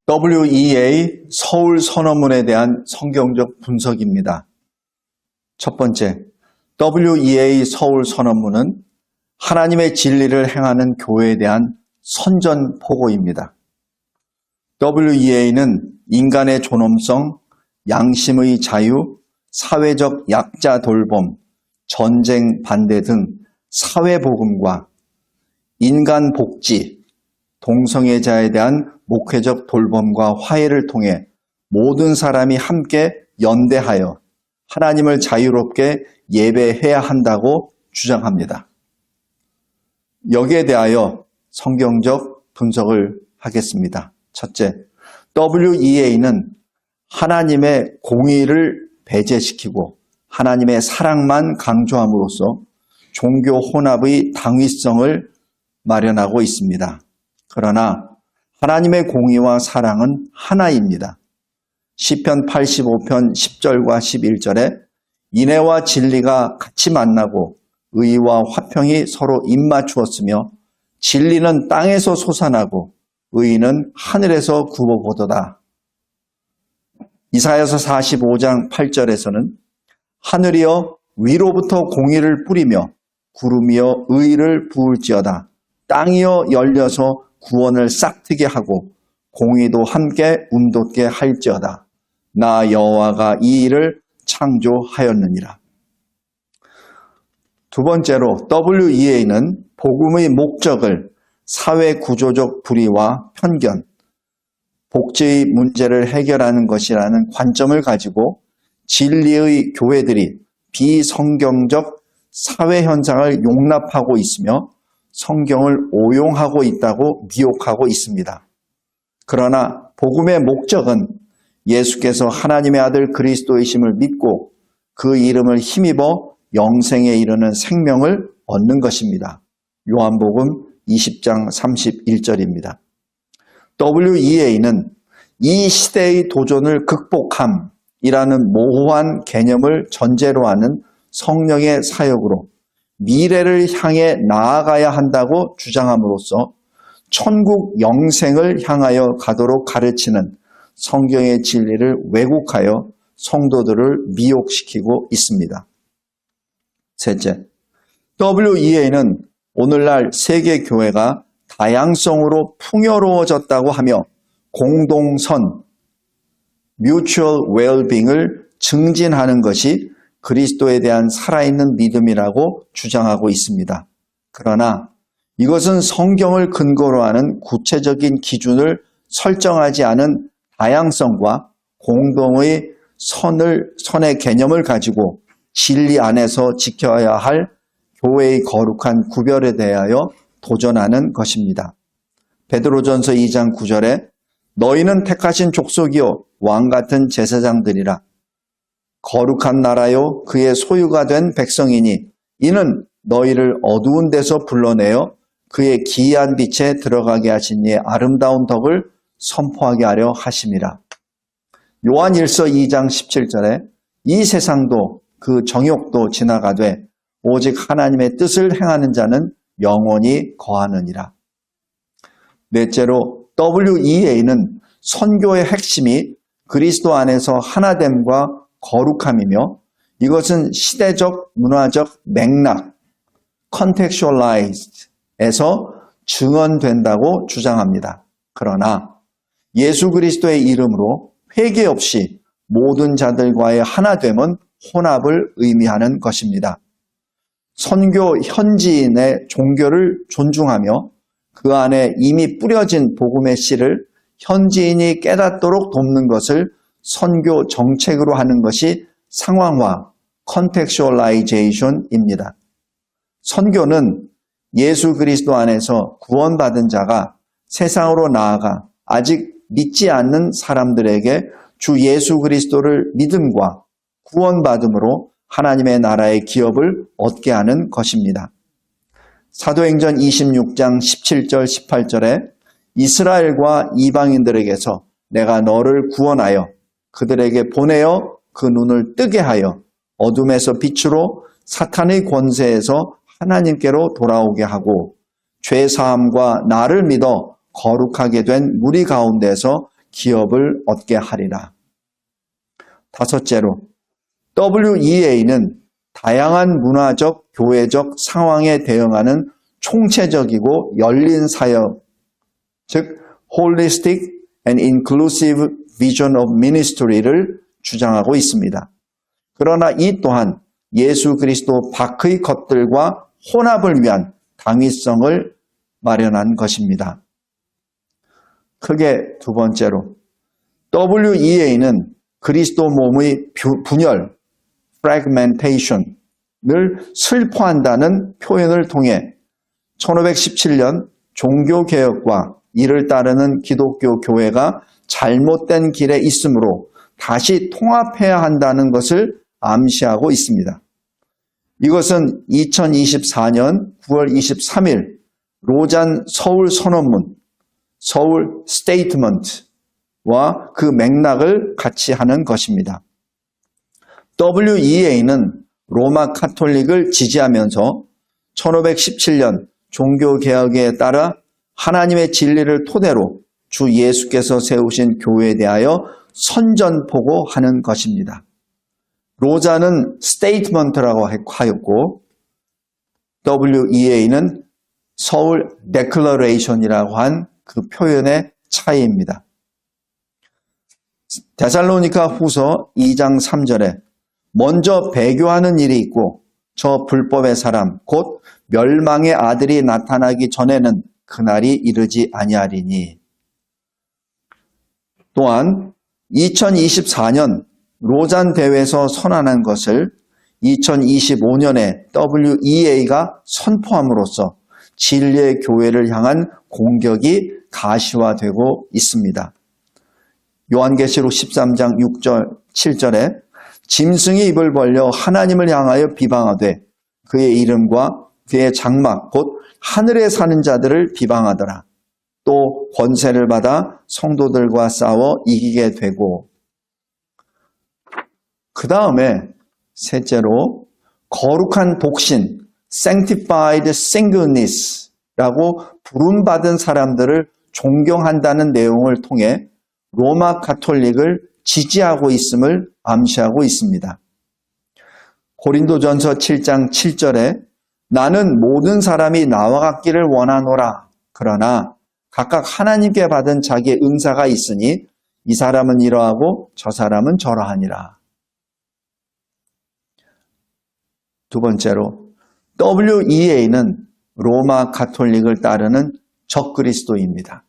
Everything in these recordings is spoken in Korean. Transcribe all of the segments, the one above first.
WEA 서울 선언문에 대한 성경적 분석입니다. 첫 번째, WEA 서울 선언문은 하나님의 진리를 행하는 교회에 대한 선전포고입니다. WEA는 인간의 존엄성, 양심의 자유, 사회적 약자 돌봄, 전쟁 반대 등 사회복음과 인간 복지, 동성애자에 대한 목회적 돌봄과 화해를 통해 모든 사람이 함께 연대하여 하나님을 자유롭게 예배해야 한다고 주장합니다. 여기에 대하여 성경적 분석을 하겠습니다. 첫째, WEA는 하나님의 공의를 배제시키고 하나님의 사랑만 강조함으로써 종교 혼합의 당위성을 마련하고 있습니다. 그러나 하나님의 공의와 사랑은 하나입니다. 시편 85편 10절과 11절에 인애와 진리가 같이 만나고 의와 화평이 서로 입맞추었으며 진리는 땅에서 솟아나고 의는 하늘에서 굽어보도다. 이사야서 45장 8절에서는 하늘이여 위로부터 공의를 뿌리며 구름이여 의를 부을지어다. 땅이여 열려서 구원을 싹트게 하고 공의도 함께 운돋게 할지어다. 나 여호와가 이 일을 창조하였느니라. 두 번째로 WEA는 복음의 목적을 사회 구조적 불의와 편견, 복지의 문제를 해결하는 것이라는 관점을 가지고 진리의 교회들이 비성경적 사회 현상을 용납하고 있으며 성경을 오용하고 있다고 미혹하고 있습니다. 그러나 복음의 목적은 예수께서 하나님의 아들 그리스도이심을 믿고 그 이름을 힘입어 영생에 이르는 생명을 얻는 것입니다. 요한복음 20장 31절입니다. WEA는 이 시대의 도전을 극복함이라는 모호한 개념을 전제로 하는 성령의 사역으로 미래를 향해 나아가야 한다고 주장함으로써 천국 영생을 향하여 가도록 가르치는 성경의 진리를 왜곡하여 성도들을 미혹시키고 있습니다. 셋째, WEA는 오늘날 세계 교회가 다양성으로 풍요로워졌다고 하며 공동선, mutual well-being을 증진하는 것이 그리스도에 대한 살아있는 믿음이라고 주장하고 있습니다. 그러나 이것은 성경을 근거로 하는 구체적인 기준을 설정하지 않은 다양성과 공동의 선의 개념을 가지고 진리 안에서 지켜야 할 교회의 거룩한 구별에 대하여 도전하는 것입니다. 베드로전서 2장 9절에 너희는 택하신 족속이요 왕 같은 제사장들이라 거룩한 나라요 그의 소유가 된 백성이니 이는 너희를 어두운 데서 불러내어 그의 기이한 빛에 들어가게 하신 이의 아름다운 덕을 선포하게 하려 하심이라. 요한일서 2장 17절에 이 세상도 그 정욕도 지나가되 오직 하나님의 뜻을 행하는 자는 영원히 거하느니라. 넷째로 WEA는 선교의 핵심이 그리스도 안에서 하나됨과 거룩함이며 이것은 시대적 문화적 맥락 contextualized에서 증언된다고 주장합니다. 그러나 예수 그리스도의 이름으로 회개 없이 모든 자들과의 하나됨은 혼합을 의미하는 것입니다. 선교 현지인의 종교를 존중하며 그 안에 이미 뿌려진 복음의 씨를 현지인이 깨닫도록 돕는 것을 선교 정책으로 하는 것이 상황화, contextualization입니다. 선교는 예수 그리스도 안에서 구원받은 자가 세상으로 나아가 아직 믿지 않는 사람들에게 주 예수 그리스도를 믿음과 구원받음으로 하나님의 나라의 기업을 얻게 하는 것입니다. 사도행전 26장 17절 18절에 이스라엘과 이방인들에게서 내가 너를 구원하여 그들에게 보내어 그 눈을 뜨게 하여 어둠에서 빛으로 사탄의 권세에서 하나님께로 돌아오게 하고 죄사함과 나를 믿어 거룩하게 된 무리 가운데서 기업을 얻게 하리라. 다섯째로, WEA는 다양한 문화적, 교회적 상황에 대응하는 총체적이고 열린 사역, 즉 Holistic and Inclusive Vision of Ministry를 주장하고 있습니다. 그러나 이 또한 예수 그리스도 밖의 것들과 혼합을 위한 당위성을 마련한 것입니다. 크게 두 번째로, WEA는 그리스도 몸의 분열, fragmentation을 슬퍼한다는 표현을 통해 1517년 종교개혁과 이를 따르는 기독교 교회가 잘못된 길에 있으므로 다시 통합해야 한다는 것을 암시하고 있습니다. 이것은 2024년 9월 23일 로잔 서울 선언문, 서울 스테이트먼트와 그 맥락을 같이 하는 것입니다. WEA는 로마 카톨릭을 지지하면서 1517년 종교개혁에 따라 하나님의 진리를 토대로 주 예수께서 세우신 교회에 대하여 선전포고하는 것입니다. 로자는 스테이트먼트라고 하였고 WEA는 서울 데클러레이션이라고 한 그 표현의 차이입니다. 데살로니가 후서 2장 3절에 먼저 배교하는 일이 있고 저 불법의 사람 곧 멸망의 아들이 나타나기 전에는 그날이 이르지 아니하리니. 또한 2024년 로잔 대회에서 선언한 것을 2025년에 WEA가 선포함으로써 진리의 교회를 향한 공격이 가시화되고 있습니다. 요한계시록 13장 6절 7절에 짐승이 입을 벌려 하나님을 향하여 비방하되 그의 이름과 그의 장막 곧 하늘에 사는 자들을 비방하더라. 또 권세를 받아 성도들과 싸워 이기게 되고, 그 다음에 셋째로 거룩한 독신, sanctified singleness라고 부름받은 사람들을 존경한다는 내용을 통해 로마 가톨릭을 지지하고 있음을 암시하고 있습니다. 고린도전서 7장 7절에 나는 모든 사람이 나와 같기를 원하노라. 그러나 각각 하나님께 받은 자기의 은사가 있으니 이 사람은 이러하고 저 사람은 저러하니라. 두 번째로, WEA는 로마 가톨릭을 따르는 적그리스도입니다.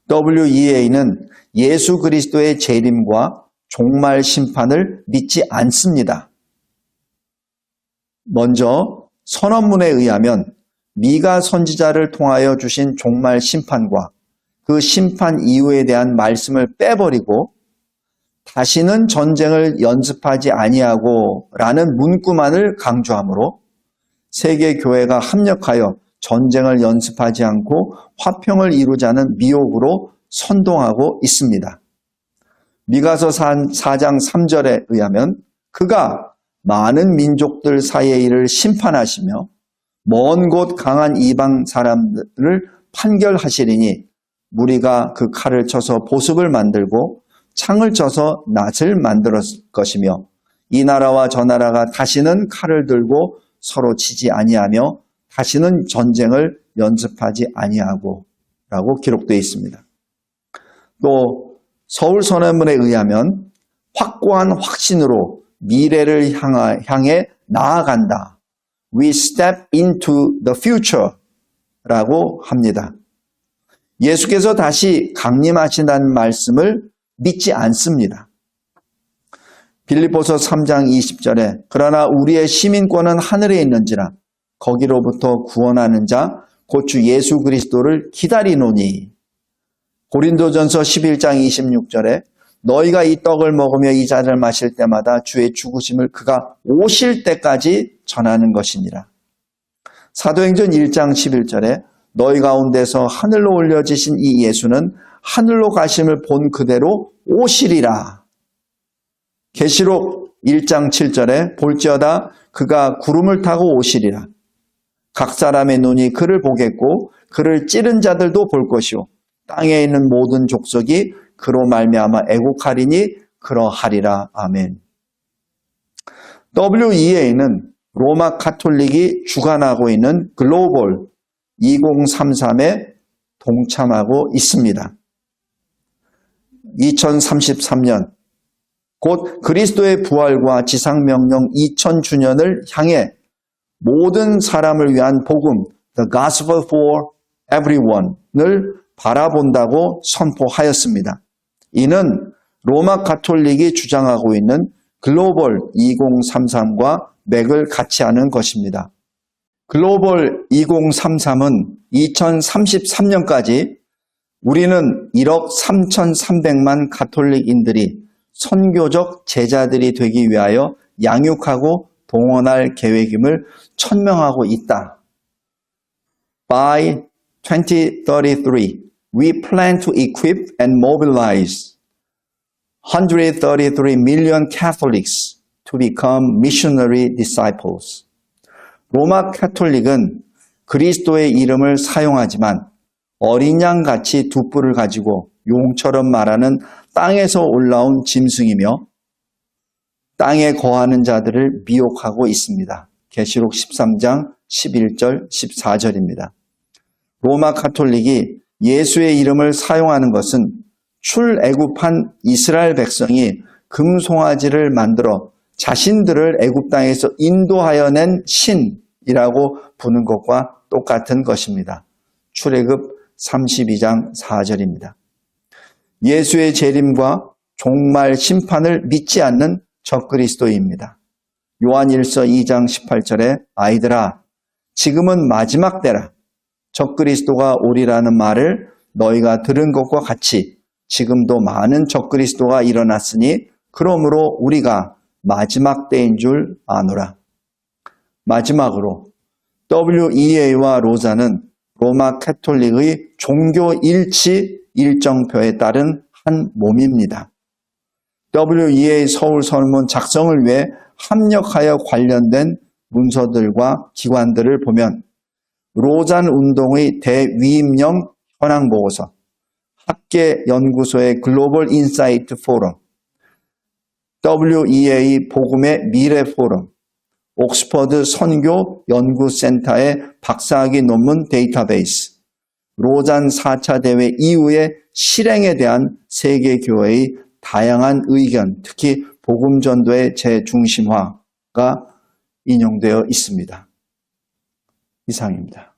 WEA는 예수 그리스도의 재림과 종말 심판을 믿지 않습니다. 먼저 선언문에 의하면 미가 선지자를 통하여 주신 종말 심판과 그 심판 이후에 대한 말씀을 빼버리고 다시는 전쟁을 연습하지 아니하고 라는 문구만을 강조하므로 세계교회가 합력하여 전쟁을 연습하지 않고 화평을 이루자는 미혹으로 선동하고 있습니다. 미가서 4장 3절에 의하면 그가 많은 민족들 사이의 일을 심판하시며 먼 곳 강한 이방 사람들을 판결하시리니 무리가 그 칼을 쳐서 보습을 만들고 창을 쳐서 낫을 만들었을 것이며 이 나라와 저 나라가 다시는 칼을 들고 서로 치지 아니하며 다시는 전쟁을 연습하지 아니하고 라고 기록되어 있습니다. 또 서울 선언문에 의하면 확고한 확신으로 미래를 향해 나아간다. We step into the future 라고 합니다. 예수께서 다시 강림하신다는 말씀을 믿지 않습니다. 빌립보서 3장 20절에 그러나 우리의 시민권은 하늘에 있는지라 거기로부터 구원하는 자 곧 주 예수 그리스도를 기다리노니. 고린도전서 11장 26절에 너희가 이 떡을 먹으며 이 잔을 마실 때마다 주의 죽으심을 그가 오실 때까지 전하는 것이니라. 사도행전 1장 11절에 너희 가운데서 하늘로 올려지신 이 예수는 하늘로 가심을 본 그대로 오시리라. 계시록 1장 7절에 볼지어다 그가 구름을 타고 오시리라. 각 사람의 눈이 그를 보겠고 그를 찌른 자들도 볼 것이요 땅에 있는 모든 족속이 그로 말미암아 애곡하리니 그러하리라. 아멘. WEA는 로마 가톨릭이 주관하고 있는 글로벌 2033에 동참하고 있습니다. 2033년 곧 그리스도의 부활과 지상명령 2000주년을 향해 모든 사람을 위한 복음, The Gospel for Everyone을 바라본다고 선포하였습니다. 이는 로마 가톨릭이 주장하고 있는 글로벌 2033과 맥을 같이 하는 것입니다. 글로벌 2033은 2033년까지 우리는 1억 3,300만 가톨릭인들이 선교적 제자들이 되기 위하여 양육하고 동원할 계획임을 천명하고 있다. By 2033, we plan to equip and mobilize 133 million Catholics to become missionary disciples. 로마 가톨릭은 그리스도의 이름을 사용하지만 어린 양같이 두 뿔을 가지고 용처럼 말하는 땅에서 올라온 짐승이며 땅에 거하는 자들을 미혹하고 있습니다. 계시록 13장 11절 14절입니다. 로마 가톨릭이 예수의 이름을 사용하는 것은 출애굽한 이스라엘 백성이 금송아지를 만들어 자신들을 애굽 땅에서 인도하여 낸 신이라고 부는 것과 똑같은 것입니다. 출애굽 32장 4절입니다. 예수의 재림과 종말 심판을 믿지 않는 적그리스도입니다. 요한일서 2장 18절에 아이들아 지금은 마지막 때라 적그리스도가 오리라는 말을 너희가 들은 것과 같이 지금도 많은 적그리스도가 일어났으니 그러므로 우리가 마지막 때인 줄 아노라. 마지막으로 WEA와 로자는 로마 가톨릭의 종교 일치 일정표에 따른 한 몸입니다. WEA 서울 선문 작성을 위해 합력하여 관련된 문서들과 기관들을 보면 로잔 운동의 대위임령 현황 보고서, 학계 연구소의 글로벌 인사이트 포럼, WEA 복음의 미래 포럼, 옥스퍼드 선교 연구센터의 박사학위 논문 데이터베이스, 로잔 4차 대회 이후의 실행에 대한 세계교회의 다양한 의견, 특히 복음전도의 재중심화가 인용되어 있습니다. 이상입니다.